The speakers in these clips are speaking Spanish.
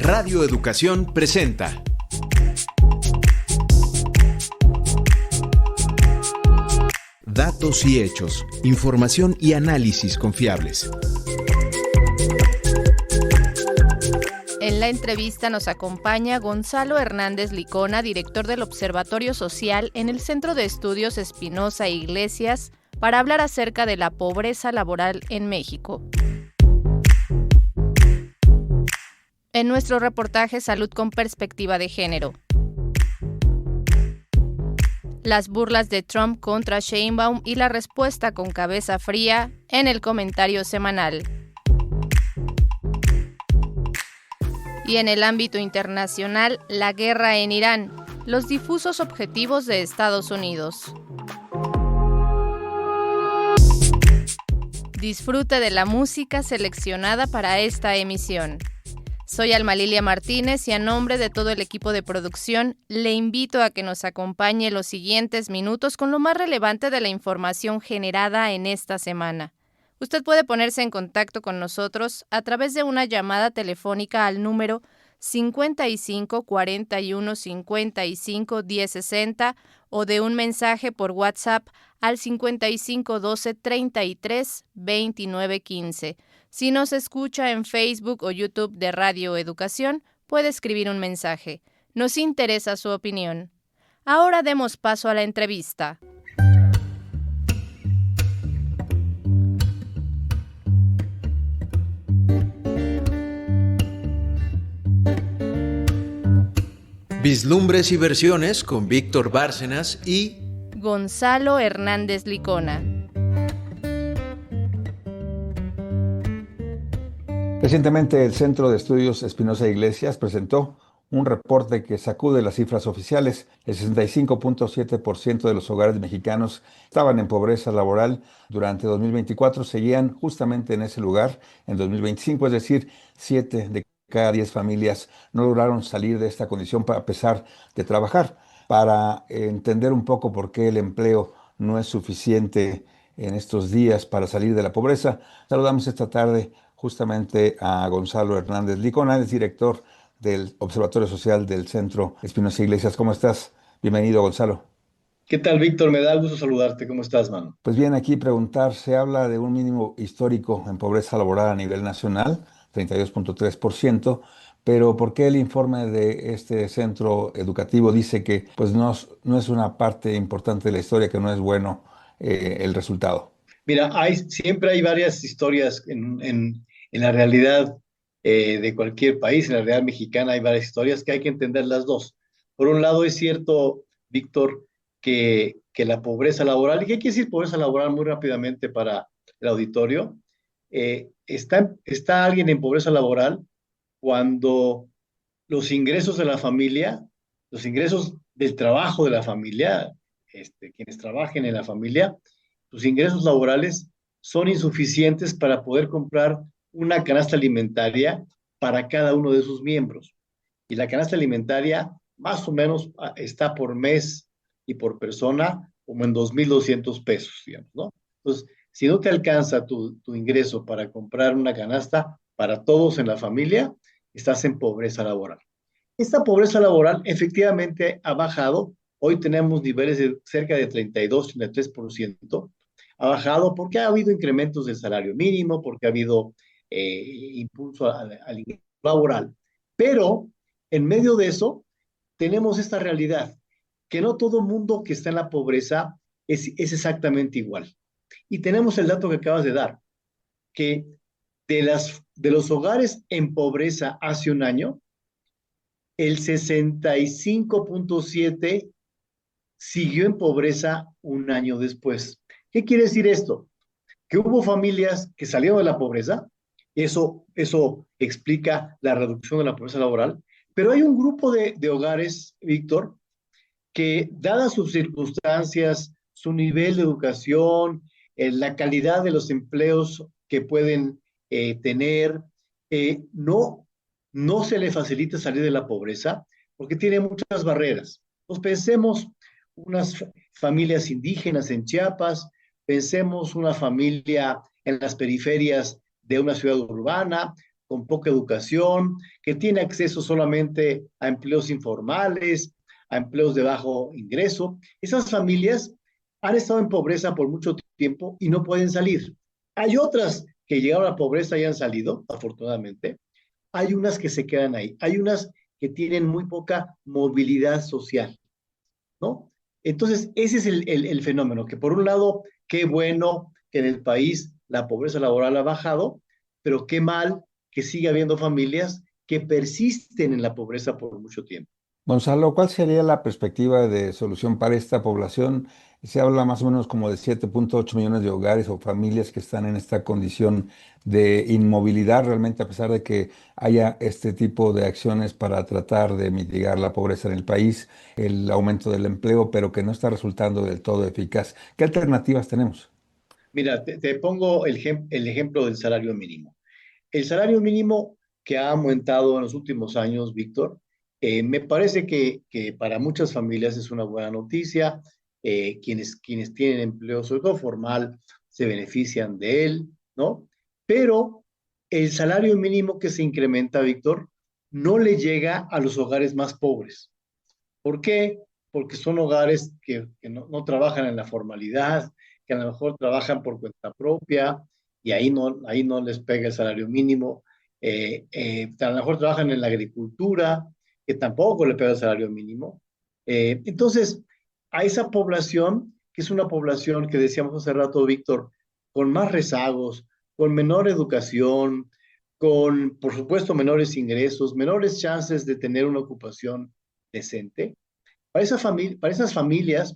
Radio Educación presenta Datos y hechos, información y análisis confiables. En la entrevista nos acompaña Gonzalo Hernández Licona, director del Observatorio Social en el Centro de Estudios Espinosa Iglesias, para hablar acerca de la pobreza laboral en México. En nuestro reportaje Salud con Perspectiva de Género. Las burlas de Trump contra Sheinbaum y la respuesta con cabeza fría en el comentario semanal. Y en el ámbito internacional, la guerra en Irán, los difusos objetivos de Estados Unidos. Disfrute de la música seleccionada para esta emisión. Soy Alma Lilia Martínez y a nombre de todo el equipo de producción, le invito a que nos acompañe los siguientes minutos con lo más relevante de la información generada en esta semana. Usted puede ponerse en contacto con nosotros a través de una llamada telefónica al número 55 41 55 1060 o de un mensaje por WhatsApp al 55 12 33 29 15. Si nos escucha en Facebook o YouTube de Radio Educación, puede escribir un mensaje. Nos interesa su opinión. Ahora demos paso a la entrevista. Vislumbres y versiones con Víctor Bárcenas y Gonzalo Hernández Licona. Recientemente el Centro de Estudios Espinosa Iglesias presentó un reporte que sacude las cifras oficiales. El 65.7% de los hogares mexicanos estaban en pobreza laboral durante 2024, seguían justamente en ese lugar en 2025, es decir, 7 de cada 10 familias no lograron salir de esta condición a pesar de trabajar. Para entender un poco por qué el empleo no es suficiente en estos días para salir de la pobreza, saludamos esta tarde justamente a Gonzalo Hernández Licona, es director del Observatorio Social del Centro Espinosa Iglesias. ¿Cómo estás? Bienvenido, Gonzalo. ¿Qué tal, Víctor? Me da gusto saludarte. ¿Cómo estás, mano? Pues bien, aquí preguntar, se habla de un mínimo histórico en pobreza laboral a nivel nacional, 32.3%, pero ¿por qué el informe de este centro educativo dice que pues no es una parte importante de la historia, que no es bueno el resultado? Mira, siempre hay varias historias en la realidad de cualquier país. En la realidad mexicana hay varias historias que hay que entender las dos. Por un lado, es cierto, Víctor, que la pobreza laboral, ¿y qué quiere decir pobreza laboral muy rápidamente para el auditorio? Está alguien en pobreza laboral cuando los ingresos de la familia, los ingresos del trabajo de la familia, quienes trabajen en la familia, sus ingresos laborales son insuficientes para poder comprar una canasta alimentaria para cada uno de sus miembros. Y la canasta alimentaria más o menos está por mes y por persona como en 2,200 pesos, digamos, ¿no? Entonces, si no te alcanza tu ingreso para comprar una canasta para todos en la familia, estás en pobreza laboral. Esta pobreza laboral efectivamente ha bajado. Hoy tenemos niveles de cerca de 32-33%. Ha bajado porque ha habido incrementos del salario mínimo, porque ha habido impulso al ingreso laboral. Pero en medio de eso tenemos esta realidad, que no todo mundo que está en la pobreza es exactamente igual. Y tenemos el dato que acabas de dar, que de los hogares en pobreza hace un año, el 65.7% siguió en pobreza un año después. ¿Qué quiere decir esto? Que hubo familias que salieron de la pobreza, eso explica la reducción de la pobreza laboral, pero hay un grupo de hogares, Víctor, que dadas sus circunstancias, su nivel de educación, la calidad de los empleos que pueden tener, no se le facilita salir de la pobreza porque tiene muchas barreras. Entonces pensemos unas familias indígenas en Chiapas, pensemos una familia en las periferias de una ciudad urbana, con poca educación, que tiene acceso solamente a empleos informales, a empleos de bajo ingreso. Esas familias han estado en pobreza por mucho tiempo y no pueden salir. Hay otras que llegaron a la pobreza y han salido, afortunadamente. Hay unas que se quedan ahí. Hay unas que tienen muy poca movilidad social, ¿no? Entonces, ese es el fenómeno, que por un lado, qué bueno que en el país la pobreza laboral ha bajado, pero qué mal que siga habiendo familias que persisten en la pobreza por mucho tiempo. Gonzalo, ¿cuál sería la perspectiva de solución para esta población? Se habla más o menos como de 7.8 millones de hogares o familias que están en esta condición de inmovilidad realmente, a pesar de que haya este tipo de acciones para tratar de mitigar la pobreza en el país, el aumento del empleo, pero que no está resultando del todo eficaz. ¿Qué alternativas tenemos? Mira, te pongo el ejemplo del salario mínimo. El salario mínimo que ha aumentado en los últimos años, Víctor, me parece que para muchas familias es una buena noticia. Quienes tienen empleo, sobre todo formal, se benefician de él, ¿no? Pero el salario mínimo que se incrementa, Víctor, no le llega a los hogares más pobres. ¿Por qué? Porque son hogares que no trabajan en la formalidad, que a lo mejor trabajan por cuenta propia y ahí no les pega el salario mínimo. A lo mejor trabajan en la agricultura, que tampoco le pega el salario mínimo. Entonces, a esa población, que es una población que decíamos hace rato, Víctor, con más rezagos, con menor educación, con, por supuesto, menores ingresos, menores chances de tener una ocupación decente. Para esas familias,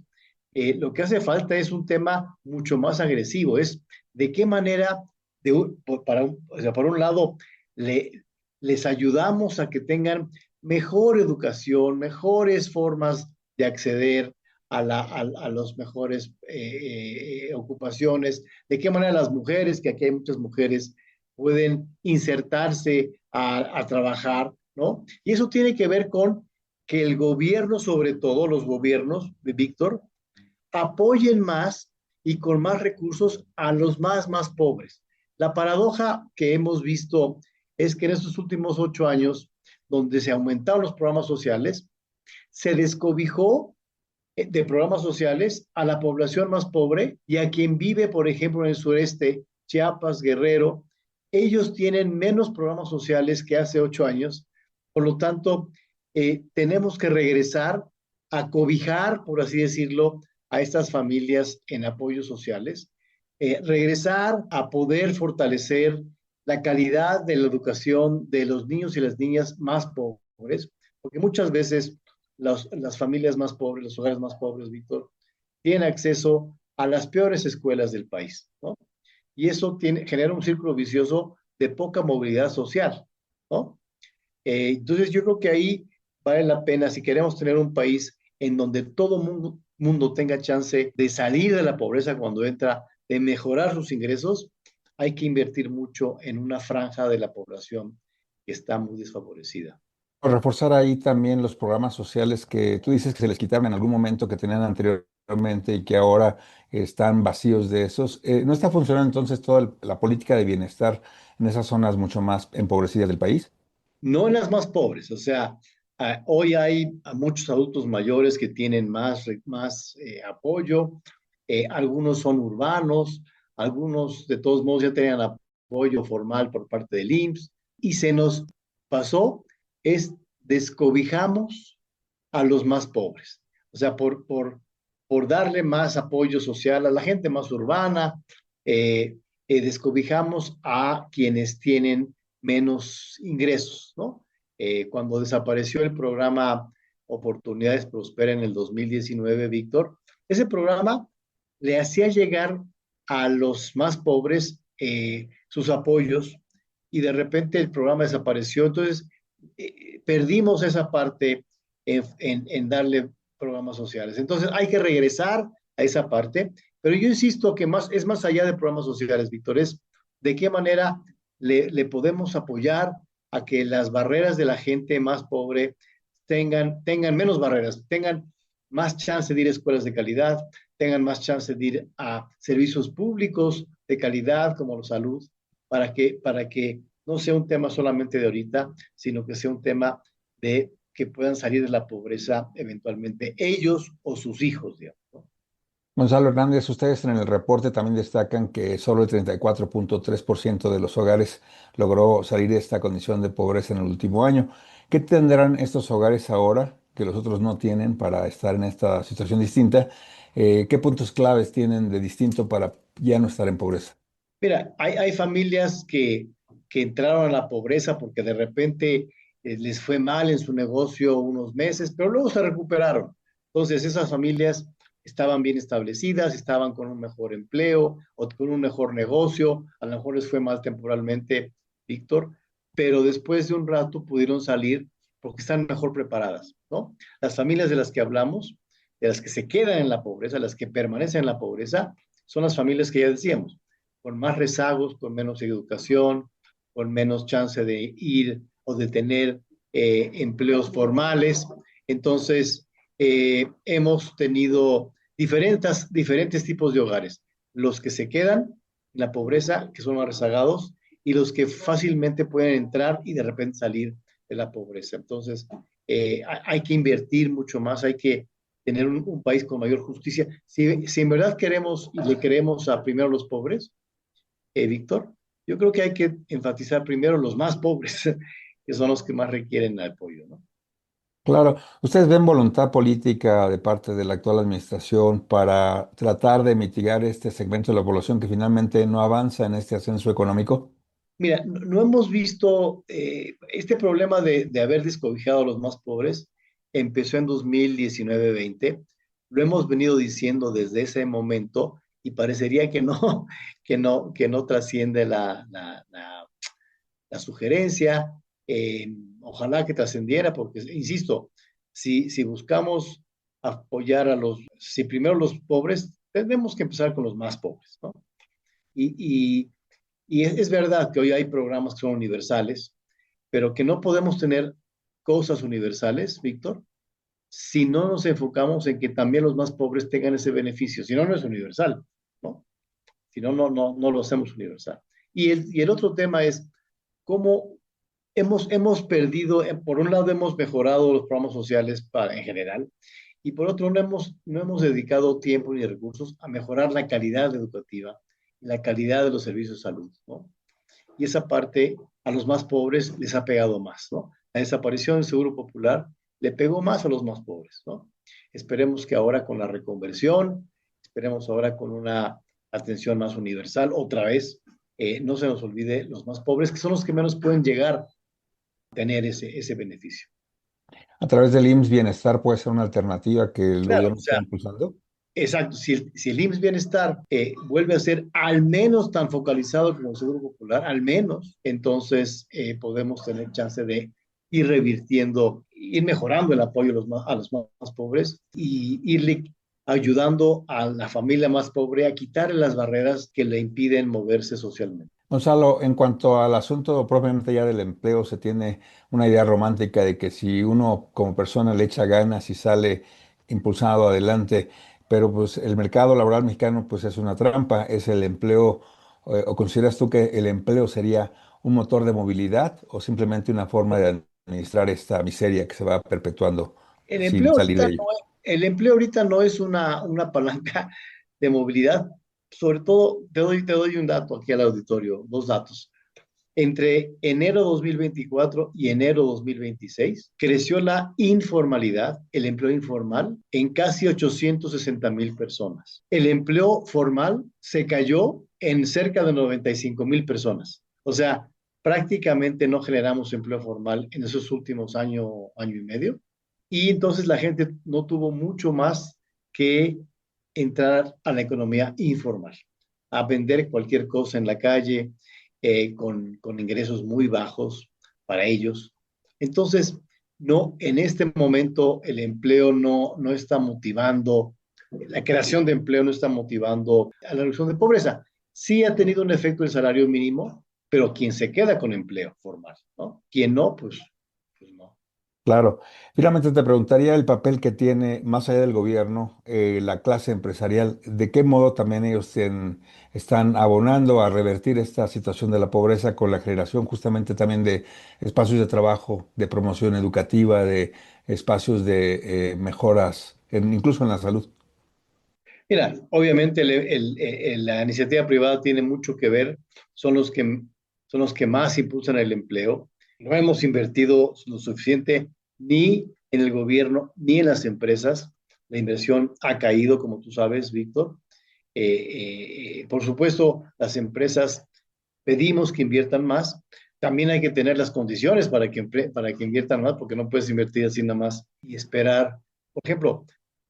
lo que hace falta es un tema mucho más agresivo, es de qué manera, o sea, por un lado, le, les ayudamos a que tengan mejor educación, mejores formas de acceder a los mejores ocupaciones, de qué manera las mujeres, que aquí hay muchas mujeres, pueden insertarse a trabajar, ¿no? Y eso tiene que ver con que el gobierno, sobre todo los gobiernos de Víctor, apoyen más y con más recursos a los más pobres. La paradoja que hemos visto es que en estos últimos 8 años, donde se aumentaron los programas sociales, se descobijó de programas sociales a la población más pobre y a quien vive, por ejemplo, en el sureste, Chiapas, Guerrero. Ellos tienen menos programas sociales que hace 8 años. Por lo tanto, tenemos que regresar a cobijar, por así decirlo, a estas familias en apoyos sociales, regresar a poder fortalecer la calidad de la educación de los niños y las niñas más pobres, porque muchas veces las familias más pobres, los hogares más pobres, Víctor, tienen acceso a las peores escuelas del país, ¿no? Y eso genera un círculo vicioso de poca movilidad social, ¿no? Entonces yo creo que ahí vale la pena, si queremos tener un país en donde todo mundo tenga chance de salir de la pobreza cuando entra, de mejorar sus ingresos, hay que invertir mucho en una franja de la población que está muy desfavorecida. Reforzar ahí también los programas sociales que tú dices que se les quitaron en algún momento que tenían anteriormente y que ahora están vacíos de esos. ¿No está funcionando entonces toda la política de bienestar en esas zonas mucho más empobrecidas del país? No en las más pobres, o sea, hoy hay a muchos adultos mayores que tienen más apoyo, algunos son urbanos, algunos de todos modos ya tenían apoyo formal por parte del IMSS, y se nos pasó, es descobijamos a los más pobres, o sea, por darle más apoyo social a la gente más urbana, descobijamos a quienes tienen menos ingresos, ¿no? Cuando desapareció el programa Oportunidades Prospera en el 2019, Víctor, ese programa le hacía llegar a los más pobres sus apoyos y de repente el programa desapareció. Entonces, perdimos esa parte en darle programas sociales. Entonces, hay que regresar a esa parte, pero yo insisto que es más allá de programas sociales, Víctor, es de qué manera le podemos apoyar a que las barreras de la gente más pobre tengan menos barreras, tengan más chance de ir a escuelas de calidad, tengan más chance de ir a servicios públicos de calidad como la salud, para que no sea un tema solamente de ahorita, sino que sea un tema de que puedan salir de la pobreza eventualmente ellos o sus hijos, digamos, ¿no? Gonzalo Hernández, ustedes en el reporte también destacan que solo el 34.3% de los hogares logró salir de esta condición de pobreza en el último año. ¿Qué tendrán estos hogares ahora que los otros no tienen para estar en esta situación distinta? ¿Qué puntos claves tienen de distinto para ya no estar en pobreza? Mira, hay familias que entraron a la pobreza porque de repente les fue mal en su negocio unos meses, pero luego se recuperaron. Entonces, esas familias estaban bien establecidas, estaban con un mejor empleo o con un mejor negocio, a lo mejor les fue mal temporalmente, Víctor, pero después de un rato pudieron salir porque están mejor preparadas, ¿no? Las familias de las que hablamos, de las que se quedan en la pobreza, las que permanecen en la pobreza, son las familias que ya decíamos con más rezagos, con menos educación, con menos chance de ir o de tener empleos formales. Entonces, hemos tenido diferentes tipos de hogares. Los que se quedan en la pobreza, que son más rezagados, y los que fácilmente pueden entrar y de repente salir de la pobreza. Entonces, hay que invertir mucho más, hay que tener un país con mayor justicia. Si en verdad queremos y le queremos a primero los pobres, Víctor, yo creo que hay que enfatizar primero los más pobres, que son los que más requieren apoyo, ¿no? Claro, ¿ustedes ven voluntad política de parte de la actual administración para tratar de mitigar este segmento de la población que finalmente no avanza en este ascenso económico? Mira, no hemos visto este problema de haber descobijado a los más pobres, empezó en 2019-20, lo hemos venido diciendo desde ese momento y parecería que no, que no trasciende la sugerencia. Ojalá que trascendiera, porque, insisto, si buscamos apoyar si primero los pobres, tenemos que empezar con los más pobres, ¿no? Y, y, y es verdad que hoy hay programas que son universales, pero que no podemos tener cosas universales, Víctor, si no nos enfocamos en que también los más pobres tengan ese beneficio. Si no, no es universal, ¿no? Si no, no lo hacemos universal. Y el otro tema es cómo hemos perdido, por un lado hemos mejorado los programas sociales en general, y por otro no hemos dedicado tiempo ni recursos a mejorar la calidad educativa y la calidad de los servicios de salud, ¿no? Y esa parte a los más pobres les ha pegado más, ¿no? La desaparición del Seguro Popular le pegó más a los más pobres, ¿no? Esperemos que ahora con la reconversión, esperemos ahora con una atención más universal, otra vez, no se nos olvide los más pobres, que son los que menos pueden llegar tener ese beneficio. A través del IMSS Bienestar puede ser una alternativa que el Claro, gobierno o está sea, impulsando. exacto, si el IMSS Bienestar vuelve a ser al menos tan focalizado como el Seguro Popular, al menos, entonces podemos tener chance de ir revirtiendo, ir mejorando el apoyo a los más pobres y irle ayudando a la familia más pobre a quitar las barreras que le impiden moverse socialmente. Gonzalo, en cuanto al asunto propiamente ya del empleo, se tiene una idea romántica de que si uno como persona le echa ganas y sale impulsado adelante, pero pues el mercado laboral mexicano pues es una trampa, es el empleo, o consideras tú que el empleo sería un motor de movilidad o simplemente una forma de administrar esta miseria que se va perpetuando El sin empleo salir ahorita de no ello? es, el empleo ahorita no es una palanca de movilidad. Sobre todo, te doy un dato aquí al auditorio, dos datos. Entre enero 2024 y enero 2026 creció la informalidad, el empleo informal, en casi 860,000 personas. El empleo formal se cayó en cerca de 95,000 personas. O sea, prácticamente no generamos empleo formal en esos últimos año y medio. Y entonces la gente no tuvo mucho más que entrar a la economía informal, a vender cualquier cosa en la calle, con ingresos muy bajos para ellos. Entonces, no, en este momento el empleo no está motivando, la creación de empleo no está motivando a la reducción de pobreza. Sí ha tenido un efecto el salario mínimo, pero quien se queda con empleo formal, ¿no? Quien no, pues no. Claro. Finalmente te preguntaría el papel que tiene, más allá del gobierno, la clase empresarial, de qué modo también ellos están abonando a revertir esta situación de la pobreza con la generación justamente también de espacios de trabajo, de promoción educativa, de espacios de mejoras, incluso en la salud. Mira, obviamente la iniciativa privada tiene mucho que ver, son los que, son los que más impulsan el empleo. No hemos invertido lo suficiente ni en el gobierno ni en las empresas. La inversión ha caído, como tú sabes, Víctor. Por supuesto, las empresas pedimos que inviertan más. También hay que tener las condiciones para que inviertan más, porque no puedes invertir así nada más y esperar. Por ejemplo,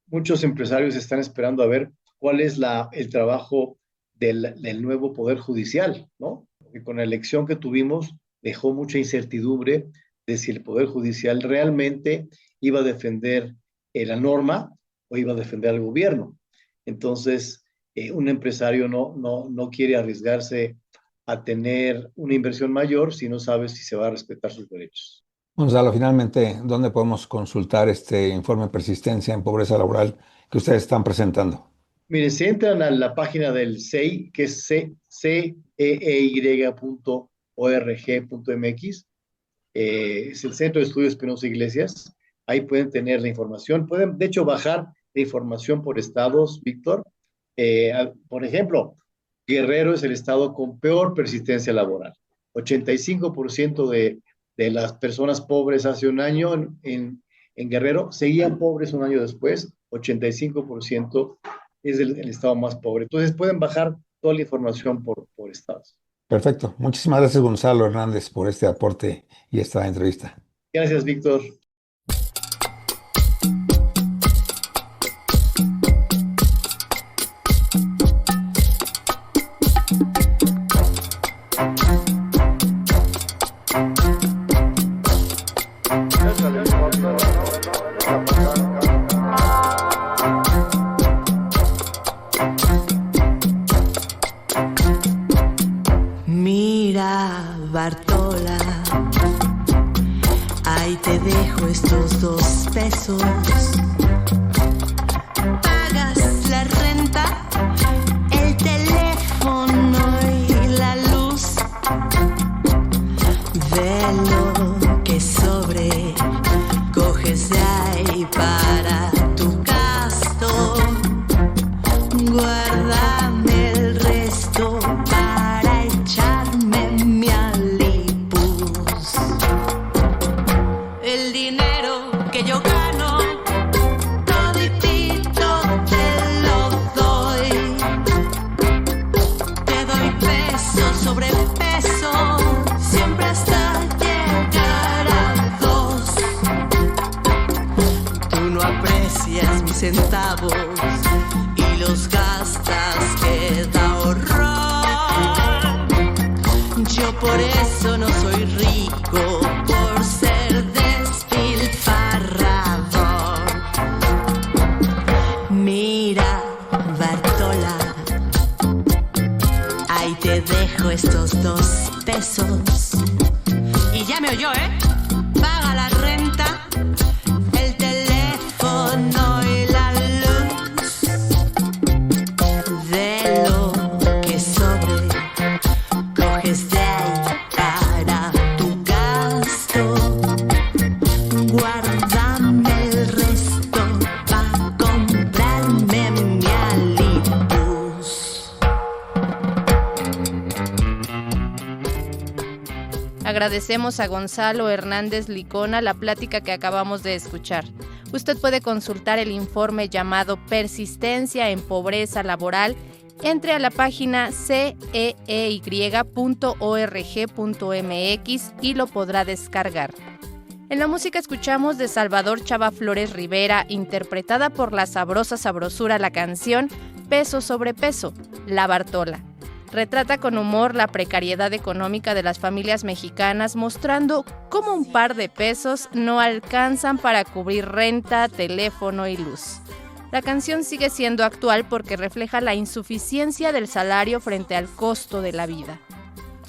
muchos empresarios están esperando a ver cuál es el trabajo del nuevo Poder Judicial, ¿no? Porque con la elección que tuvimos dejó mucha incertidumbre de si el Poder Judicial realmente iba a defender la norma o iba a defender al gobierno. Entonces, un empresario no quiere arriesgarse a tener una inversión mayor si no sabe si se va a respetar sus derechos. Gonzalo, finalmente, ¿dónde podemos consultar este informe de persistencia en pobreza laboral que ustedes están presentando? Miren, si entran a la página del CEI, que es ceey.org.mx, es el Centro de Estudios Espinosa Iglesias, ahí pueden tener la información, pueden de hecho bajar la información por estados, Víctor. Por ejemplo, Guerrero es el estado con peor persistencia laboral. 85% de las personas pobres hace un año en Guerrero seguían pobres un año después, 85% es el estado más pobre. Entonces pueden bajar toda la información por estados. Perfecto. Muchísimas gracias, Gonzalo Hernández, por este aporte y esta entrevista. Gracias, Víctor. Mira, Bartola, ahí te dejo estos 2 pesos. Pagas la renta, el teléfono y la luz. De lo que sobre, coges de ahí para tu gasto. Guárdame el resto para echarme mi alipus. El dinero que yo gano, toditito te lo doy. Te doy peso sobre peso, siempre hasta llegar a 2. Tú no aprecias mis centavos y los gastas que da horror. Yo por eso no soy rico, por ser despilfarrador. Mira, Bartola, ahí te dejo estos 2 pesos. Y ya me oyó, ¿eh? Paga la renta, el teléfono y la luz. De lo que sobre, coges de ahí para tu gasto. Guárdame el resto para comprarme mi alipus. Agradecemos a Gonzalo Hernández Licona la plática que acabamos de escuchar. Usted puede consultar el informe llamado Persistencia en Pobreza Laboral. Entre a la página ceey.org.mx y lo podrá descargar. En la música escuchamos de Salvador Chava Flores Rivera, interpretada por la sabrosa sabrosura, la canción Peso sobre Peso, La Bartola. Retrata con humor la precariedad económica de las familias mexicanas, mostrando cómo un par de pesos no alcanzan para cubrir renta, teléfono y luz. La canción sigue siendo actual porque refleja la insuficiencia del salario frente al costo de la vida.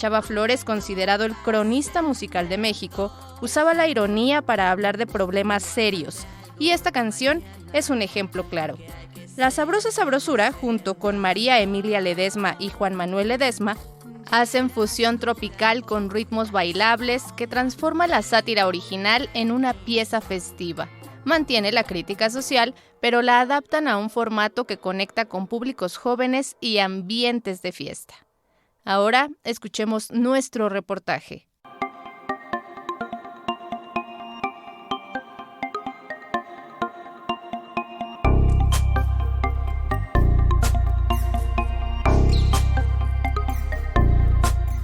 Chava Flores, considerado el cronista musical de México, usaba la ironía para hablar de problemas serios, y esta canción es un ejemplo claro. La Sabrosa Sabrosura, junto con María Emilia Ledesma y Juan Manuel Ledesma, hacen fusión tropical con ritmos bailables que transforma la sátira original en una pieza festiva. Mantiene la crítica social, pero la adaptan a un formato que conecta con públicos jóvenes y ambientes de fiesta. Ahora escuchemos nuestro reportaje.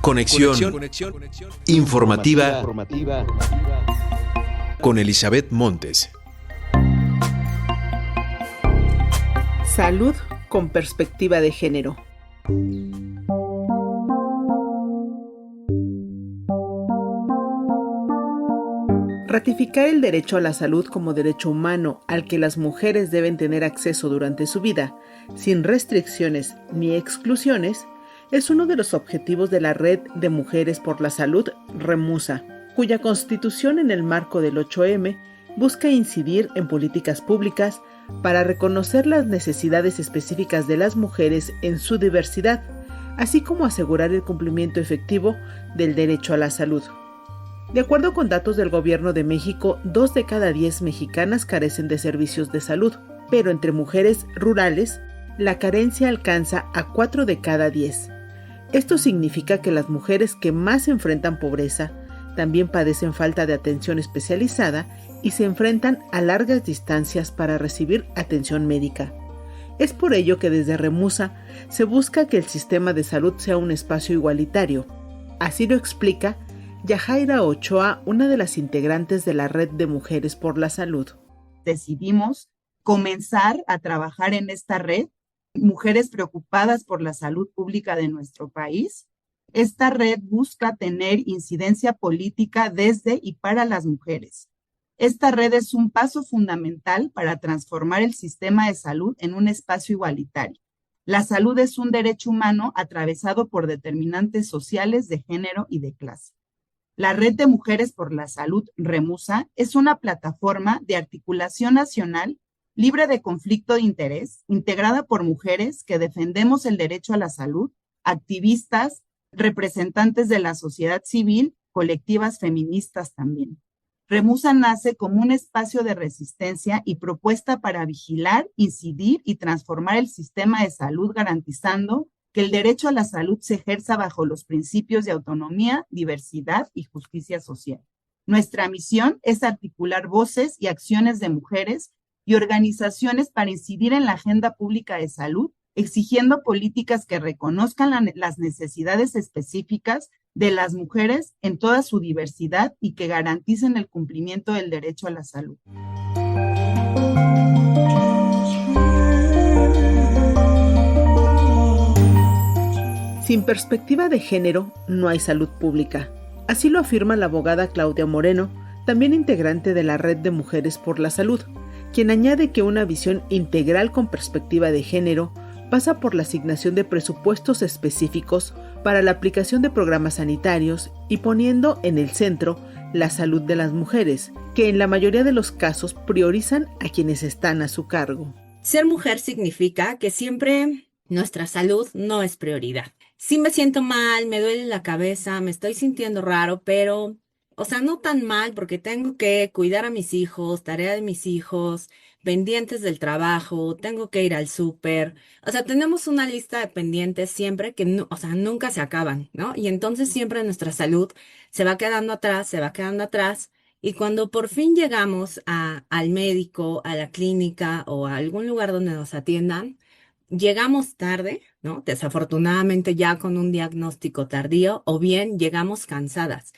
Conexión informativa con Elizabeth Montes. Salud con perspectiva de género. Ratificar el derecho a la salud como derecho humano al que las mujeres deben tener acceso durante su vida, sin restricciones ni exclusiones, es uno de los objetivos de la Red de Mujeres por la Salud, REMUSA, cuya constitución en el marco del 8M busca incidir en políticas públicas para reconocer las necesidades específicas de las mujeres en su diversidad, así como asegurar el cumplimiento efectivo del derecho a la salud. De acuerdo con datos del Gobierno de México, 2 de cada 10 mexicanas carecen de servicios de salud, pero entre mujeres rurales, la carencia alcanza a 4 de cada 10. Esto significa que las mujeres que más enfrentan pobreza también padecen falta de atención especializada y se enfrentan a largas distancias para recibir atención médica. Es por ello que desde REMUSA se busca que el sistema de salud sea un espacio igualitario. Así lo explica Yajaira Ochoa, una de las integrantes de la Red de Mujeres por la Salud. Decidimos comenzar a trabajar en esta red, mujeres preocupadas por la salud pública de nuestro país. Esta red busca tener incidencia política desde y para las mujeres. Esta red es un paso fundamental para transformar el sistema de salud en un espacio igualitario. La salud es un derecho humano atravesado por determinantes sociales de género y de clase. La Red de Mujeres por la Salud, REMUSA, es una plataforma de articulación nacional libre de conflicto de interés, integrada por mujeres que defendemos el derecho a la salud, activistas, representantes de la sociedad civil, colectivas feministas también. REMUSA nace como un espacio de resistencia y propuesta para vigilar, incidir y transformar el sistema de salud, garantizando que el derecho a la salud se ejerza bajo los principios de autonomía, diversidad y justicia social. Nuestra misión es articular voces y acciones de mujeres y organizaciones para incidir en la agenda pública de salud, exigiendo políticas que reconozcan las necesidades específicas de las mujeres en toda su diversidad y que garanticen el cumplimiento del derecho a la salud. Sin perspectiva de género, no hay salud pública. Así lo afirma la abogada Claudia Moreno, también integrante de la Red de Mujeres por la Salud, quien añade que una visión integral con perspectiva de género pasa por la asignación de presupuestos específicos para la aplicación de programas sanitarios y poniendo en el centro la salud de las mujeres, que en la mayoría de los casos priorizan a quienes están a su cargo. Ser mujer significa que siempre nuestra salud no es prioridad. Sí me siento mal, me duele la cabeza, me estoy sintiendo raro, pero, no tan mal porque tengo que cuidar a mis hijos, tarea de mis hijos, pendientes del trabajo, tengo que ir al súper. Tenemos una lista de pendientes siempre que nunca se acaban, ¿no? Y entonces siempre nuestra salud se va quedando atrás. Y cuando por fin llegamos al médico, a la clínica o a algún lugar donde nos atiendan, llegamos tarde, ¿no? Desafortunadamente ya con un diagnóstico tardío, o bien llegamos cansadas.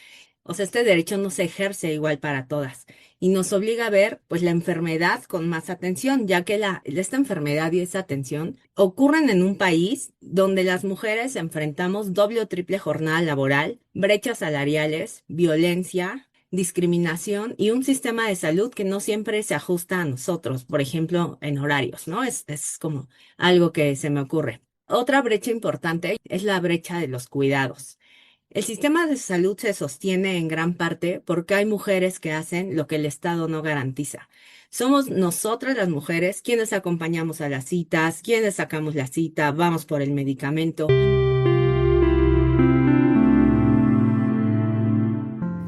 Este derecho no se ejerce igual para todas y nos obliga a ver, pues, la enfermedad con más atención, ya que esta enfermedad y esa atención ocurren en un país donde las mujeres enfrentamos doble o triple jornada laboral, brechas salariales, violencia, discriminación y un sistema de salud que no siempre se ajusta a nosotros, por ejemplo, en horarios, ¿no? Es como algo que se me ocurre. Otra brecha importante es la brecha de los cuidados. El sistema de salud se sostiene en gran parte porque hay mujeres que hacen lo que el Estado no garantiza. Somos nosotras las mujeres quienes acompañamos a las citas, quienes sacamos la cita, vamos por el medicamento.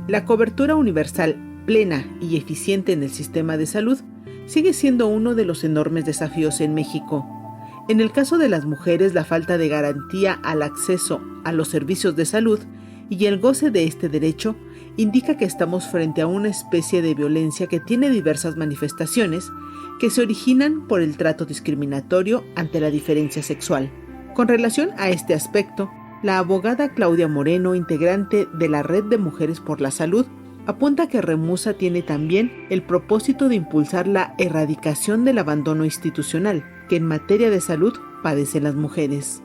La cobertura universal, plena y eficiente en el sistema de salud sigue siendo uno de los enormes desafíos en México. En el caso de las mujeres, la falta de garantía al acceso a los servicios de salud y el goce de este derecho indica que estamos frente a una especie de violencia que tiene diversas manifestaciones que se originan por el trato discriminatorio ante la diferencia sexual. Con relación a este aspecto, la abogada Claudia Moreno, integrante de la Red de Mujeres por la Salud, apunta que Remusa tiene también el propósito de impulsar la erradicación del abandono institucional que en materia de salud padecen las mujeres.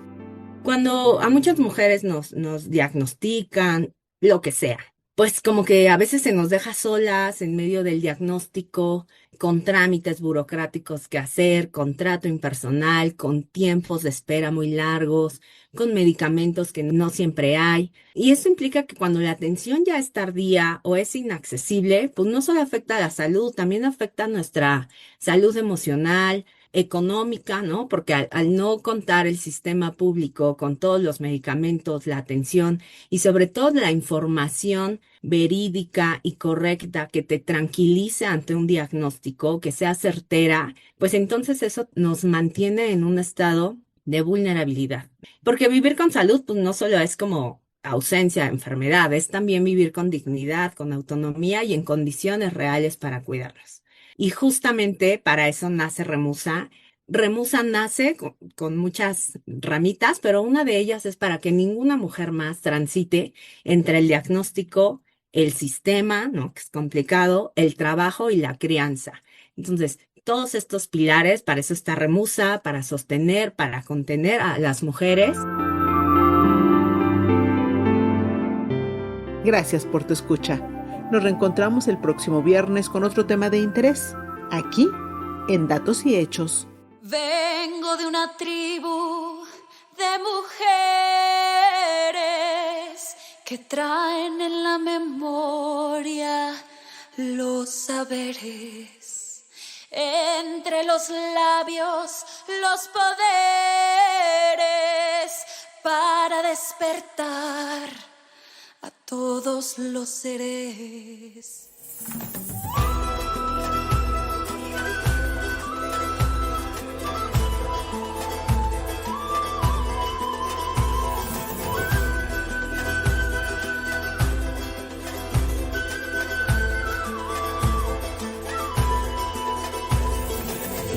Cuando a muchas mujeres nos diagnostican lo que sea, pues como que a veces se nos deja solas en medio del diagnóstico, con trámites burocráticos que hacer, con trato impersonal, con tiempos de espera muy largos, con medicamentos que no siempre hay. Y eso implica que cuando la atención ya es tardía o es inaccesible, pues no solo afecta a la salud, también afecta a nuestra salud emocional, económica, ¿no? Porque al no contar el sistema público con todos los medicamentos, la atención y sobre todo la información verídica y correcta que te tranquilice ante un diagnóstico, que sea certera, pues entonces eso nos mantiene en un estado de vulnerabilidad. Porque vivir con salud, pues no solo es como ausencia de enfermedad, es también vivir con dignidad, con autonomía y en condiciones reales para cuidarnos. Y justamente para eso nace Remusa. Remusa nace con muchas ramitas, pero una de ellas es para que ninguna mujer más transite entre el diagnóstico, el sistema, ¿no? Que es complicado, el trabajo y la crianza. Entonces, todos estos pilares, para eso está Remusa, para sostener, para contener a las mujeres. Gracias por tu escucha. Nos reencontramos el próximo viernes con otro tema de interés, aquí en Datos y Hechos. Vengo de una tribu de mujeres que traen en la memoria los saberes. Entre los labios, los poderes para despertar a todos los seres.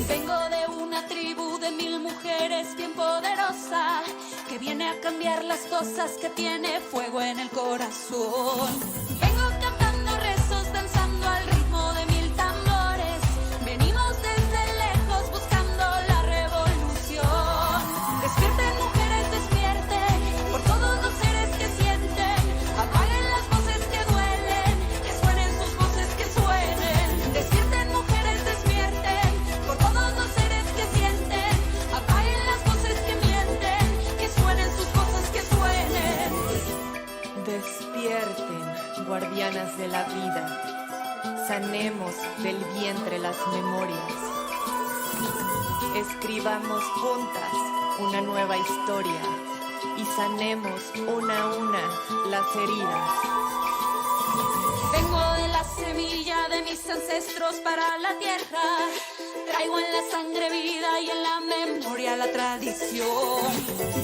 Vengo de una tribu de 1000 mujeres bien poderosa, que viene a cambiar las cosas, que tiene fuego en el corazón. Vengo cantando rezos, danzando al ritmo de 1000 tambores. Venimos desde lejos buscando la revolución. Despierten mujeres, despierten por todos los seres que sienten. Apaguen las voces que duelen, que suenen sus voces, que suenen. Despierten mujeres, despierten por todos los seres que sienten. Apaguen las voces que mienten, que suenen sus voces, que suenen. Despierten, guardianas de la vida, sanemos del vientre las memorias, escribamos juntas una nueva historia y sanemos una a una las heridas. Vengo de la semilla de mis ancestros para la tierra. Traigo en la sangre vida y en la memoria la tradición.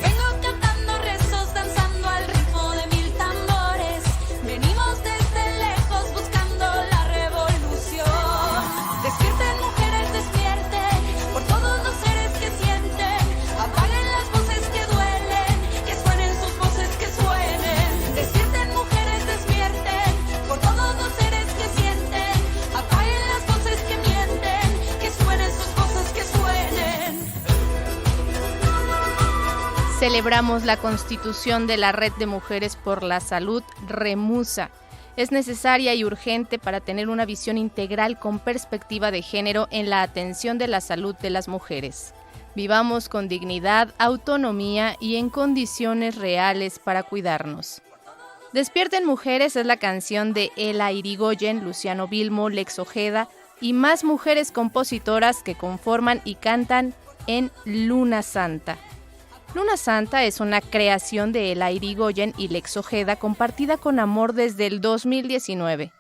Vengo cantando rezos, danzando al ritmo de 1000 tambores. Venimos desde lejos buscando la revolución. Despierten mujeres, despierten por todos los seres que sienten. Apaguen las voces que duelen, que suenen sus voces, que suenen. Despierten mujeres, despierten por todos los seres que sienten. Apaguen las voces que mienten, que suenen sus voces, que suenen. Celebramos la constitución de la Red de Mujeres por la Salud, Remusa. Es necesaria y urgente para tener una visión integral con perspectiva de género en la atención de la salud de las mujeres. Vivamos con dignidad, autonomía y en condiciones reales para cuidarnos. Despierten Mujeres es la canción de Ela Irigoyen, Luciano Vilmo, Lex Ojeda y más mujeres compositoras que conforman y cantan en Luna Santa. Luna Santa es una creación de Ela Irigoyen y Lex Ojeda compartida con amor desde el 2019.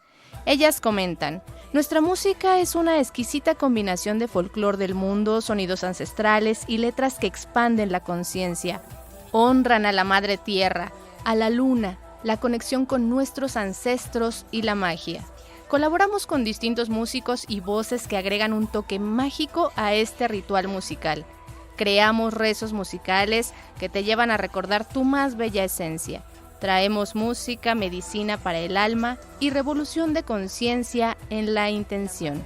Ellas comentan: nuestra música es una exquisita combinación de folclore del mundo, sonidos ancestrales y letras que expanden la conciencia. Honran a la Madre Tierra, a la Luna, la conexión con nuestros ancestros y la magia. Colaboramos con distintos músicos y voces que agregan un toque mágico a este ritual musical. Creamos rezos musicales que te llevan a recordar tu más bella esencia. Traemos música, medicina para el alma y revolución de conciencia en la intención.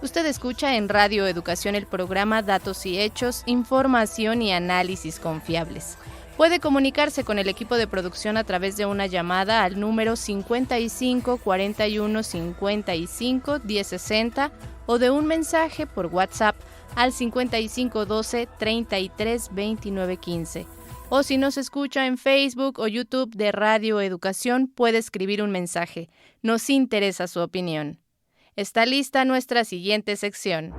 Usted escucha en Radio Educación el programa Datos y Hechos, información y análisis confiables. Puede comunicarse con el equipo de producción a través de una llamada al número 55 41 55 1060 o de un mensaje por WhatsApp al 55 12 33 29 15. O si nos escucha en Facebook o YouTube de Radio Educación, puede escribir un mensaje. Nos interesa su opinión. Está lista nuestra siguiente sección.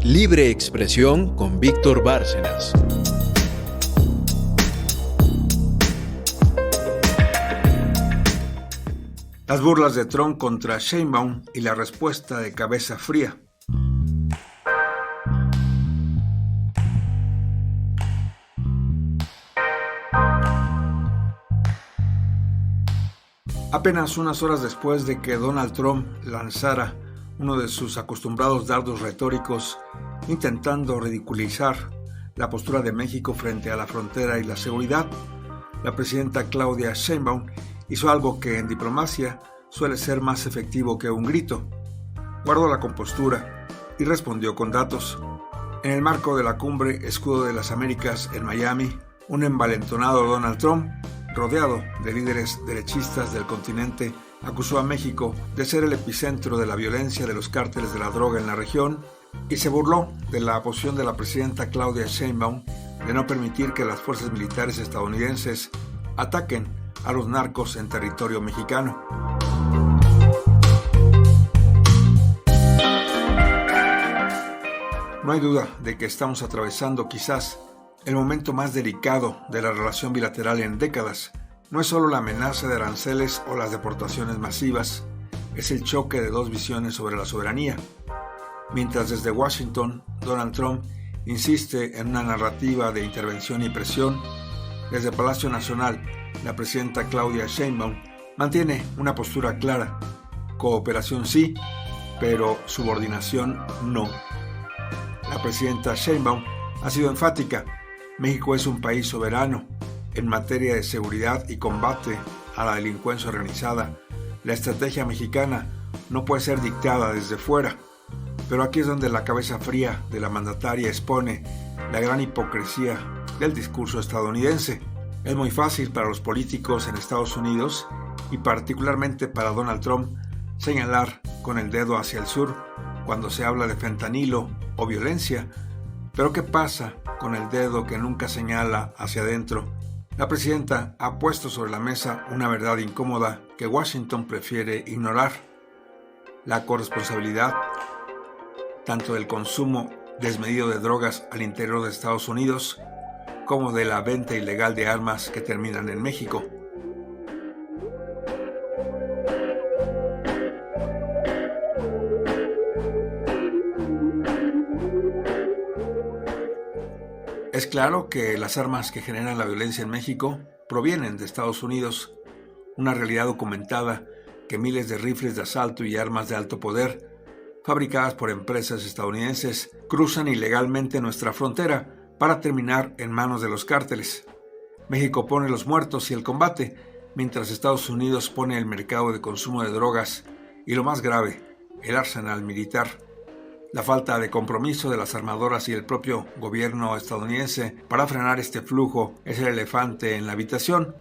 Libre Expresión con Víctor Bárcenas. Las burlas de Trump contra Sheinbaum y la respuesta de Cabeza Fría. Apenas unas horas después de que Donald Trump lanzara uno de sus acostumbrados dardos retóricos intentando ridiculizar la postura de México frente a la frontera y la seguridad, la presidenta Claudia Sheinbaum hizo algo que en diplomacia suele ser más efectivo que un grito. Guardó la compostura y respondió con datos. En el marco de la cumbre Escudo de las Américas en Miami, un envalentonado Donald Trump, rodeado de líderes derechistas del continente, acusó a México de ser el epicentro de la violencia de los cárteles de la droga en la región y se burló de la posición de la presidenta Claudia Sheinbaum de no permitir que las fuerzas militares estadounidenses ataquen a los narcos en territorio mexicano. No hay duda de que estamos atravesando quizás el momento más delicado de la relación bilateral en décadas. No es solo la amenaza de aranceles o las deportaciones masivas, es el choque de dos visiones sobre la soberanía. Mientras desde Washington, Donald Trump insiste en una narrativa de intervención y presión, desde Palacio Nacional, la presidenta Claudia Sheinbaum mantiene una postura clara: cooperación sí, pero subordinación no. La presidenta Sheinbaum ha sido enfática: México es un país soberano. En materia de seguridad y combate a la delincuencia organizada, la estrategia mexicana no puede ser dictada desde fuera. Pero aquí es donde la cabeza fría de la mandataria expone la gran hipocresía del discurso estadounidense. Es muy fácil para los políticos en Estados Unidos y particularmente para Donald Trump señalar con el dedo hacia el sur cuando se habla de fentanilo o violencia. Pero ¿qué pasa con el dedo que nunca señala hacia adentro? La presidenta ha puesto sobre la mesa una verdad incómoda que Washington prefiere ignorar: la corresponsabilidad tanto del consumo desmedido de drogas al interior de Estados Unidos como de la venta ilegal de armas que terminan en México. Es claro que las armas que generan la violencia en México provienen de Estados Unidos, una realidad documentada que miles de rifles de asalto y armas de alto poder, fabricadas por empresas estadounidenses, cruzan ilegalmente nuestra frontera para terminar en manos de los cárteles. México pone los muertos y el combate, mientras Estados Unidos pone el mercado de consumo de drogas y, lo más grave, el arsenal militar. La falta de compromiso de las armadoras y el propio gobierno estadounidense para frenar este flujo es el elefante en la habitación.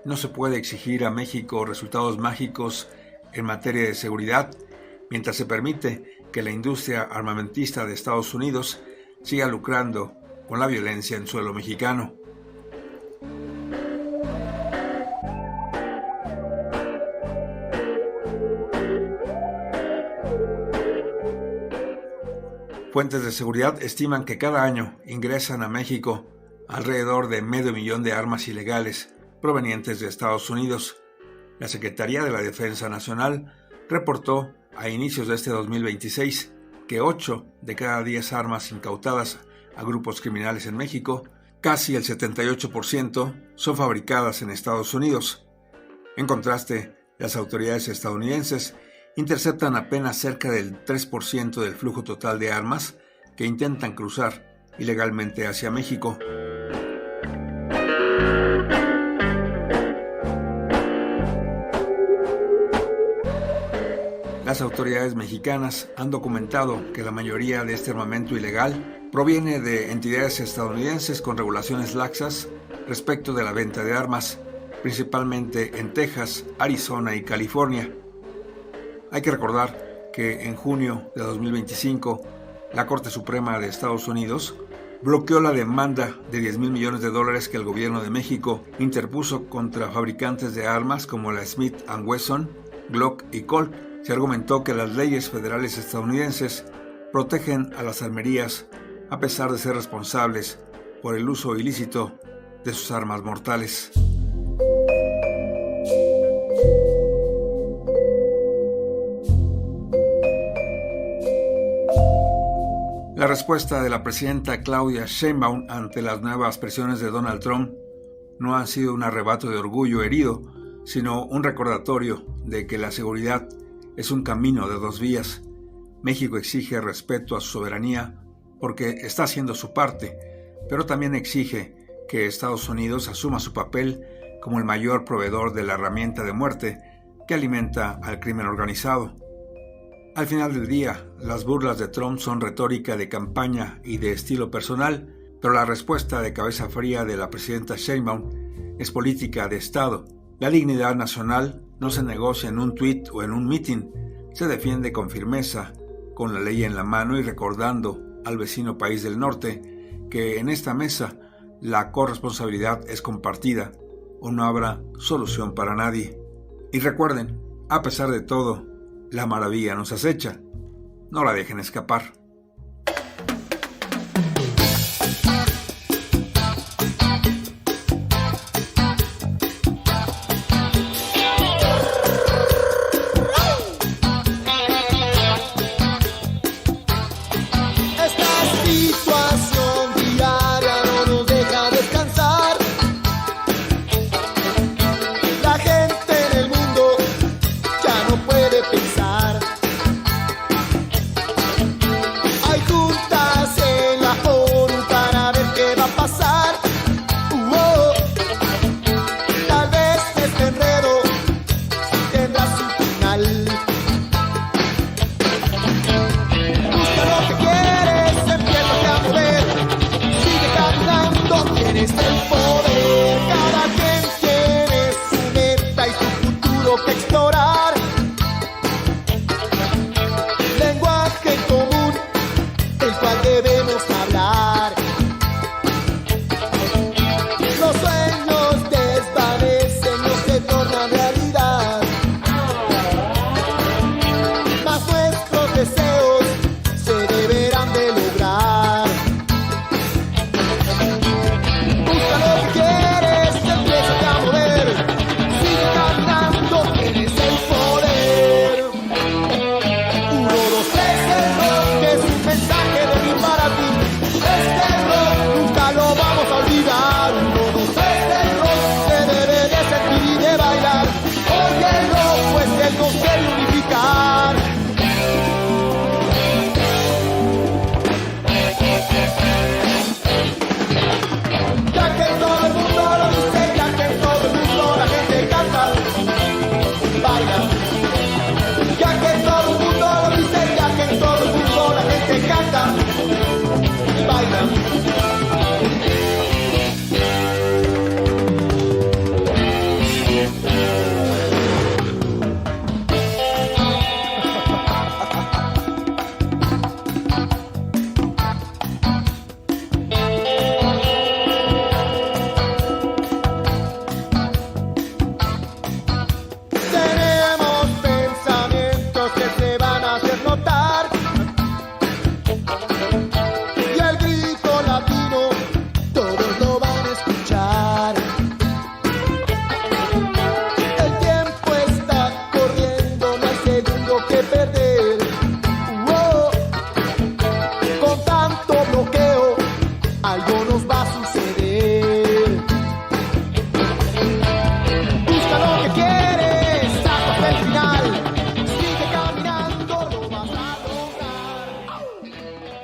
No se puede exigir a México resultados mágicos en materia de seguridad mientras se permite que la industria armamentista de Estados Unidos siga lucrando con la violencia en suelo mexicano. Fuentes de seguridad estiman que cada año ingresan a México alrededor de 500,000 de armas ilegales provenientes de Estados Unidos. La Secretaría de la Defensa Nacional reportó a inicios de este 2026 que 8 de cada 10 armas incautadas a grupos criminales en México, casi el 78%, son fabricadas en Estados Unidos. En contraste, las autoridades estadounidenses interceptan apenas cerca del 3% del flujo total de armas que intentan cruzar ilegalmente hacia México. Las autoridades mexicanas han documentado que la mayoría de este armamento ilegal proviene de entidades estadounidenses con regulaciones laxas respecto de la venta de armas, principalmente en Texas, Arizona y California. Hay que recordar que en junio de 2025, la Corte Suprema de Estados Unidos bloqueó la demanda de $10,000 millones que el gobierno de México interpuso contra fabricantes de armas como la Smith & Wesson, Glock y Colt. Se argumentó que las leyes federales estadounidenses protegen a las armerías a pesar de ser responsables por el uso ilícito de sus armas mortales. La respuesta de la presidenta Claudia Sheinbaum ante las nuevas presiones de Donald Trump no ha sido un arrebato de orgullo herido, sino un recordatorio de que la seguridad es un camino de dos vías. México exige respeto a su soberanía porque está haciendo su parte, pero también exige que Estados Unidos asuma su papel como el mayor proveedor de la herramienta de muerte que alimenta al crimen organizado. Al final del día, las burlas de Trump son retórica de campaña y de estilo personal, pero la respuesta de cabeza fría de la presidenta Sheinbaum es política de Estado. La dignidad nacional no se negocia en un tuit o en un mitin, se defiende con firmeza, con la ley en la mano y recordando al vecino país del norte que en esta mesa la corresponsabilidad es compartida o no habrá solución para nadie. Y recuerden, a pesar de todo, la maravilla nos acecha. No la dejen escapar.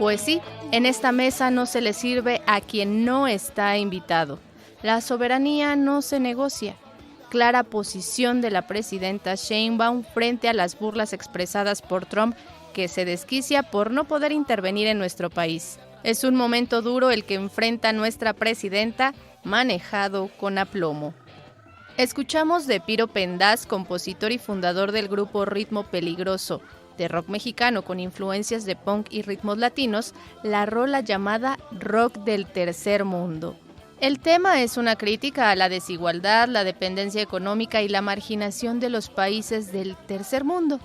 Pues sí, en esta mesa no se le sirve a quien no está invitado. La soberanía no se negocia. Clara posición de la presidenta Sheinbaum frente a las burlas expresadas por Trump, que se desquicia por no poder intervenir en nuestro país. Es un momento duro el que enfrenta nuestra presidenta, manejado con aplomo. Escuchamos de Piro Pendaz, compositor y fundador del grupo Ritmo Peligroso, de rock mexicano con influencias de punk y ritmos latinos, la rola llamada Rock del Tercer Mundo. El tema es una crítica a la desigualdad, la dependencia económica y la marginación de los países del tercer mundo.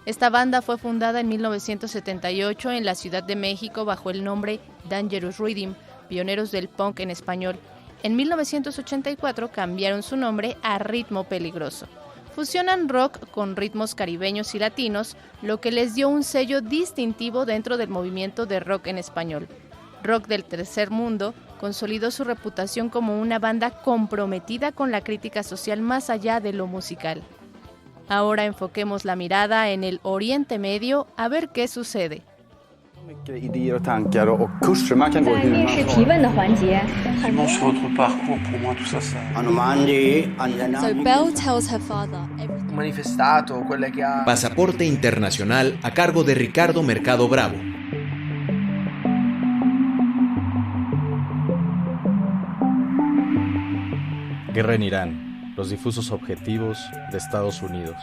Esta banda fue fundada en 1978 en la Ciudad de México bajo el nombre Dangerous Rhythm, pioneros del punk en español. En 1984 cambiaron su nombre a Ritmo Peligroso. Fusionan rock con ritmos caribeños y latinos, lo que les dio un sello distintivo dentro del movimiento de rock en español. Rock del Tercer Mundo consolidó su reputación como una banda comprometida con la crítica social más allá de lo musical. Ahora enfoquemos la mirada en el Oriente Medio a ver qué sucede. Pasaporte Internacional a cargo de Ricardo Mercado Bravo. Guerra en Irán, los difusos objetivos de Estados Unidos.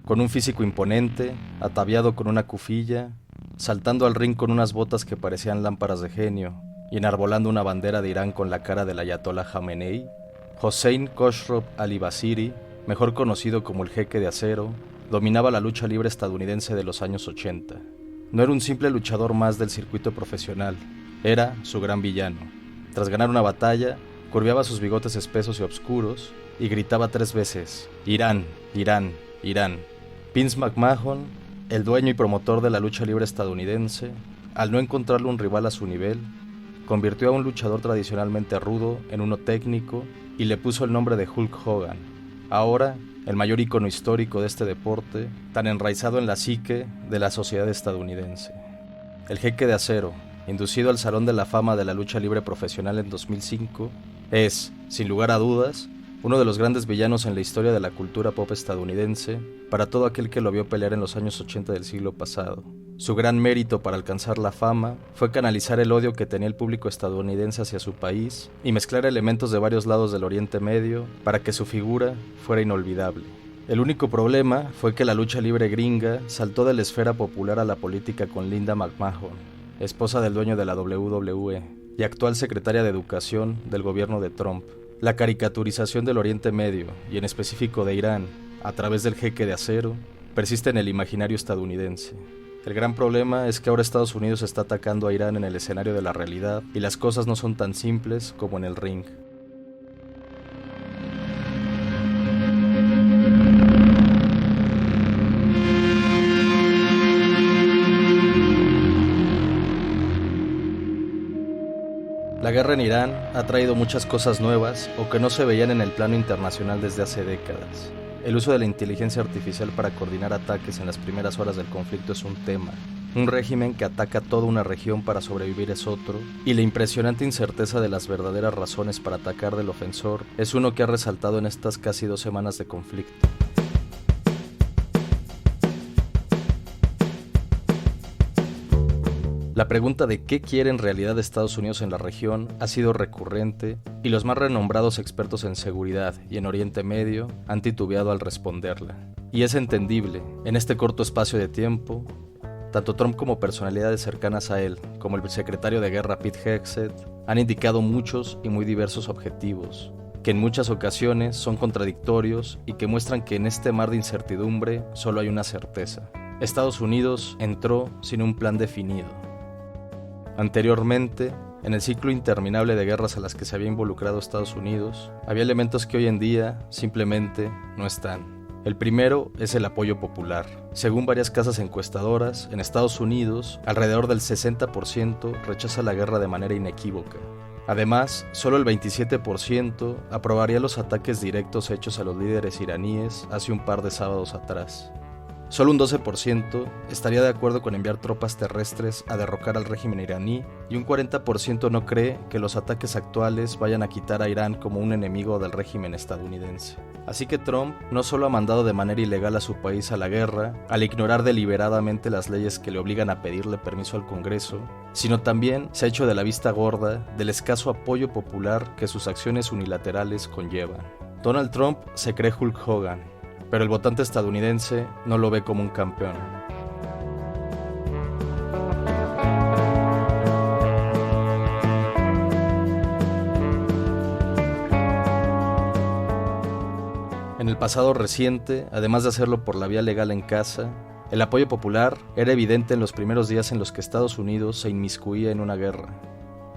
Con un físico imponente, ataviado con una cufilla, saltando al ring con unas botas que parecían lámparas de genio y enarbolando una bandera de Irán con la cara del ayatolá Jamenei, Hossein Khosrow Ali-Basiri, mejor conocido como el Jeque de Acero, dominaba la lucha libre estadounidense de los años 80. No era un simple luchador más del circuito profesional, era su gran villano. Tras ganar una batalla, curveaba sus bigotes espesos y oscuros y gritaba 3 veces: Irán, Irán, Irán. Vince McMahon, el dueño y promotor de la lucha libre estadounidense, al no encontrarle un rival a su nivel, convirtió a un luchador tradicionalmente rudo en uno técnico y le puso el nombre de Hulk Hogan, ahora el mayor ícono histórico de este deporte, tan enraizado en la psique de la sociedad estadounidense. El Jeque de Acero, inducido al Salón de la Fama de la Lucha Libre Profesional en 2005, es, sin lugar a dudas, uno de los grandes villanos en la historia de la cultura pop estadounidense para todo aquel que lo vio pelear en los años 80 del siglo pasado. Su gran mérito para alcanzar la fama fue canalizar el odio que tenía el público estadounidense hacia su país y mezclar elementos de varios lados del Oriente Medio para que su figura fuera inolvidable. El único problema fue que la lucha libre gringa saltó de la esfera popular a la política con Linda McMahon, esposa del dueño de la WWE y actual secretaria de Educación del gobierno de Trump. La caricaturización del Oriente Medio, y en específico de Irán, a través del Jeque de Acero, persiste en el imaginario estadounidense. El gran problema es que ahora Estados Unidos está atacando a Irán en el escenario de la realidad y las cosas no son tan simples como en el ring. La guerra en Irán ha traído muchas cosas nuevas o que no se veían en el plano internacional desde hace décadas. El uso de la inteligencia artificial para coordinar ataques en las primeras horas del conflicto es un tema. Un régimen que ataca toda una región para sobrevivir es otro, y la impresionante incerteza de las verdaderas razones para atacar del ofensor es uno que ha resaltado en estas casi 2 semanas de conflicto. La pregunta de qué quiere en realidad Estados Unidos en la región ha sido recurrente y los más renombrados expertos en seguridad y en Oriente Medio han titubeado al responderla. Y es entendible, en este corto espacio de tiempo, tanto Trump como personalidades cercanas a él, como el secretario de Guerra Pete Hegseth, han indicado muchos y muy diversos objetivos, que en muchas ocasiones son contradictorios y que muestran que en este mar de incertidumbre solo hay una certeza. Estados Unidos entró sin un plan definido. Anteriormente, en el ciclo interminable de guerras a las que se había involucrado Estados Unidos, había elementos que hoy en día simplemente no están. El primero es el apoyo popular. Según varias casas encuestadoras, en Estados Unidos, alrededor del 60% rechaza la guerra de manera inequívoca. Además, solo el 27% aprobaría los ataques directos hechos a los líderes iraníes hace un par de sábados atrás. Solo un 12% estaría de acuerdo con enviar tropas terrestres a derrocar al régimen iraní y un 40% no cree que los ataques actuales vayan a quitar a Irán como un enemigo del régimen estadounidense. Así que Trump no solo ha mandado de manera ilegal a su país a la guerra, al ignorar deliberadamente las leyes que le obligan a pedirle permiso al Congreso, sino también se ha hecho de la vista gorda del escaso apoyo popular que sus acciones unilaterales conllevan. Donald Trump se cree Hulk Hogan, pero el votante estadounidense no lo ve como un campeón. En el pasado reciente, además de hacerlo por la vía legal en casa, el apoyo popular era evidente en los primeros días en los que Estados Unidos se inmiscuía en una guerra.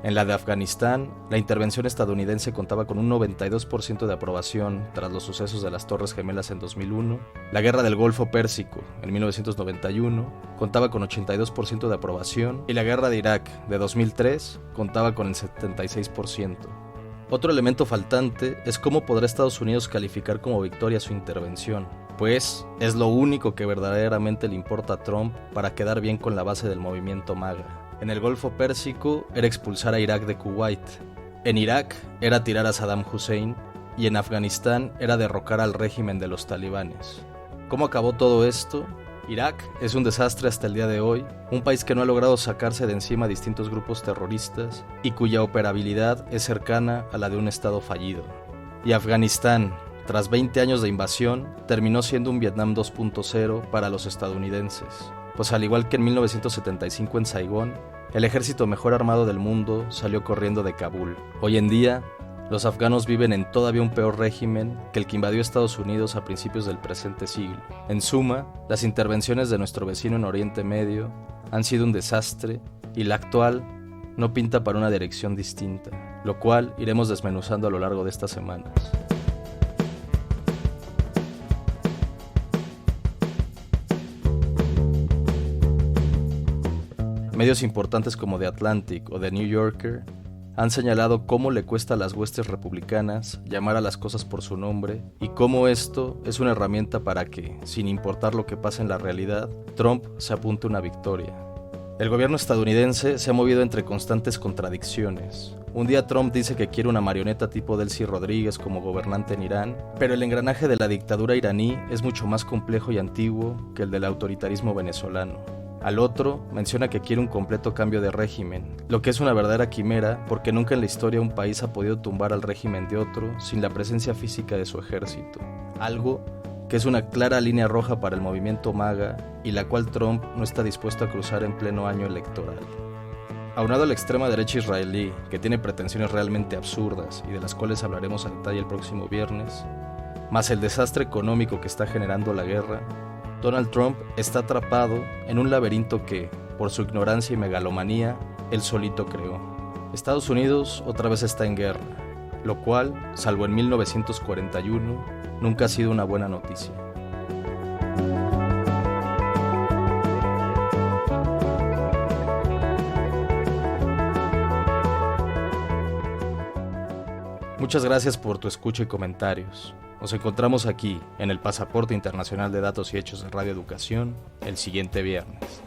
En la de Afganistán, la intervención estadounidense contaba con un 92% de aprobación tras los sucesos de las Torres Gemelas en 2001. La Guerra del Golfo Pérsico, en 1991, contaba con 82% de aprobación y la Guerra de Irak, de 2003, contaba con el 76%. Otro elemento faltante es cómo podrá Estados Unidos calificar como victoria su intervención, pues es lo único que verdaderamente le importa a Trump para quedar bien con la base del movimiento MAGA. En el Golfo Pérsico era expulsar a Irak de Kuwait, en Irak era tirar a Saddam Hussein y en Afganistán era derrocar al régimen de los talibanes. ¿Cómo acabó todo esto? Irak es un desastre hasta el día de hoy, un país que no ha logrado sacarse de encima a distintos grupos terroristas y cuya operabilidad es cercana a la de un estado fallido. Y Afganistán, tras 20 años de invasión, terminó siendo un Vietnam 2.0 para los estadounidenses. Pues al igual que en 1975 en Saigón, el ejército mejor armado del mundo salió corriendo de Kabul. Hoy en día, los afganos viven en todavía un peor régimen que el que invadió Estados Unidos a principios del presente siglo. En suma, las intervenciones de nuestro vecino en Oriente Medio han sido un desastre y la actual no pinta para una dirección distinta, lo cual iremos desmenuzando a lo largo de estas semanas. Medios importantes como The Atlantic o The New Yorker han señalado cómo le cuesta a las huestes republicanas llamar a las cosas por su nombre y cómo esto es una herramienta para que, sin importar lo que pase en la realidad, Trump se apunte a una victoria. El gobierno estadounidense se ha movido entre constantes contradicciones. Un día Trump dice que quiere una marioneta tipo Delcy Rodríguez como gobernante en Irán, pero el engranaje de la dictadura iraní es mucho más complejo y antiguo que el del autoritarismo venezolano. Al otro, menciona que quiere un completo cambio de régimen, lo que es una verdadera quimera porque nunca en la historia un país ha podido tumbar al régimen de otro sin la presencia física de su ejército. Algo que es una clara línea roja para el movimiento MAGA y la cual Trump no está dispuesto a cruzar en pleno año electoral. Aunado a la extrema derecha israelí, que tiene pretensiones realmente absurdas y de las cuales hablaremos a detalle el próximo viernes, más el desastre económico que está generando la guerra, Donald Trump está atrapado en un laberinto que, por su ignorancia y megalomanía, él solito creó. Estados Unidos otra vez está en guerra, lo cual, salvo en 1941, nunca ha sido una buena noticia. Muchas gracias por tu escucha y comentarios. Nos encontramos aquí, en el Pasaporte Internacional de Datos y Hechos de Radio Educación, el siguiente viernes.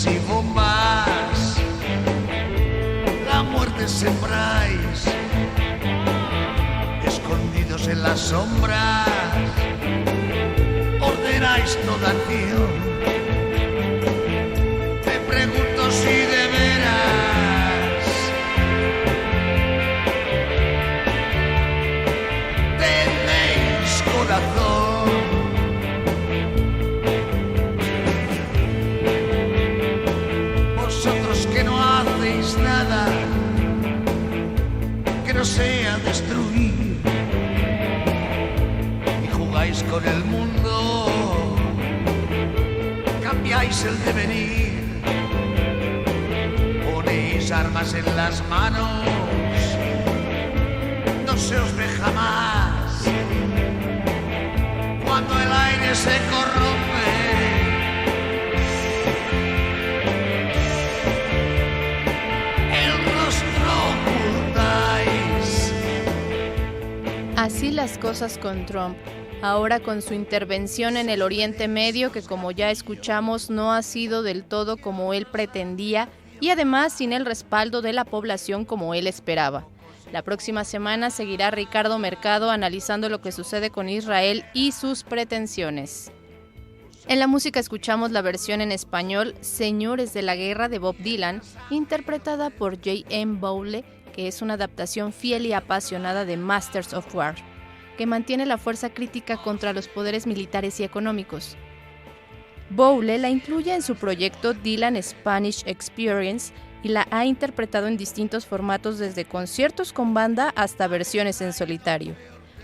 Y bombas, la muerte sembráis, escondidos en las sombras, visto de acción. Me pregunto si de veras tenéis corazón. Vosotros que no hacéis nada que no sea destruir, y jugáis con el mundo, cambiáis el devenir, ponéis armas en las manos, no se os ve jamás. Cuando el aire se corrompe, el rostro ocultáis. Así las cosas con Trump. Ahora con su intervención en el Oriente Medio, que como ya escuchamos no ha sido del todo como él pretendía, y además sin el respaldo de la población como él esperaba. La próxima semana seguirá Ricardo Mercado analizando lo que sucede con Israel y sus pretensiones. En la música escuchamos la versión en español Señores de la Guerra de Bob Dylan, interpretada por J.M. Bowle, que es una adaptación fiel y apasionada de Masters of War, que mantiene la fuerza crítica contra los poderes militares y económicos. Bowle la incluye en su proyecto Dylan Spanish Experience y la ha interpretado en distintos formatos, desde conciertos con banda hasta versiones en solitario.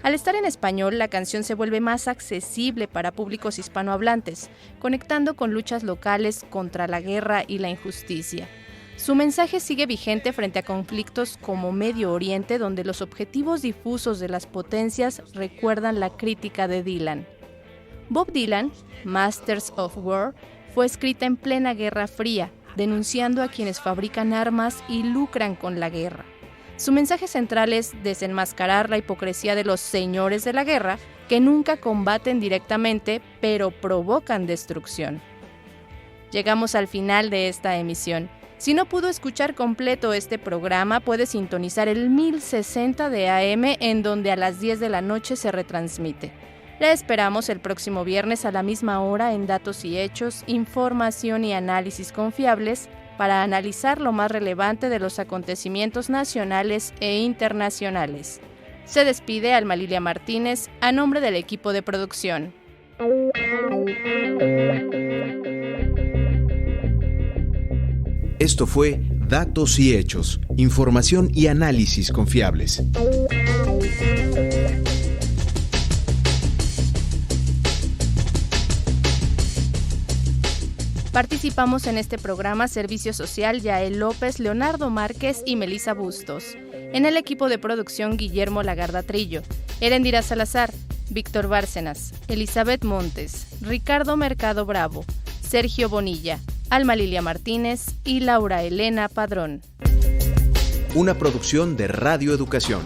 Al estar en español, la canción se vuelve más accesible para públicos hispanohablantes, conectando con luchas locales contra la guerra y la injusticia. Su mensaje sigue vigente frente a conflictos como Medio Oriente, donde los objetivos difusos de las potencias recuerdan la crítica de Dylan. Bob Dylan, Masters of War, fue escrita en plena Guerra Fría, denunciando a quienes fabrican armas y lucran con la guerra. Su mensaje central es desenmascarar la hipocresía de los señores de la guerra, que nunca combaten directamente, pero provocan destrucción. Llegamos al final de esta emisión. Si no pudo escuchar completo este programa, puede sintonizar el 1060 de AM, en donde a las 10 de la noche se retransmite. La esperamos el próximo viernes a la misma hora en Datos y Hechos, información y análisis confiables para analizar lo más relevante de los acontecimientos nacionales e internacionales. Se despide Alma Lilia Martínez a nombre del equipo de producción. Esto fue Datos y Hechos, información y análisis confiables. Participamos en este programa Servicio Social Yael López, Leonardo Márquez y Melisa Bustos. En el equipo de producción Guillermo Lagarda Trillo, Erendira Salazar, Víctor Bárcenas, Elizabeth Montes, Ricardo Mercado Bravo, Sergio Bonilla, Alma Lilia Martínez y Laura Elena Padrón. Una producción de Radio Educación.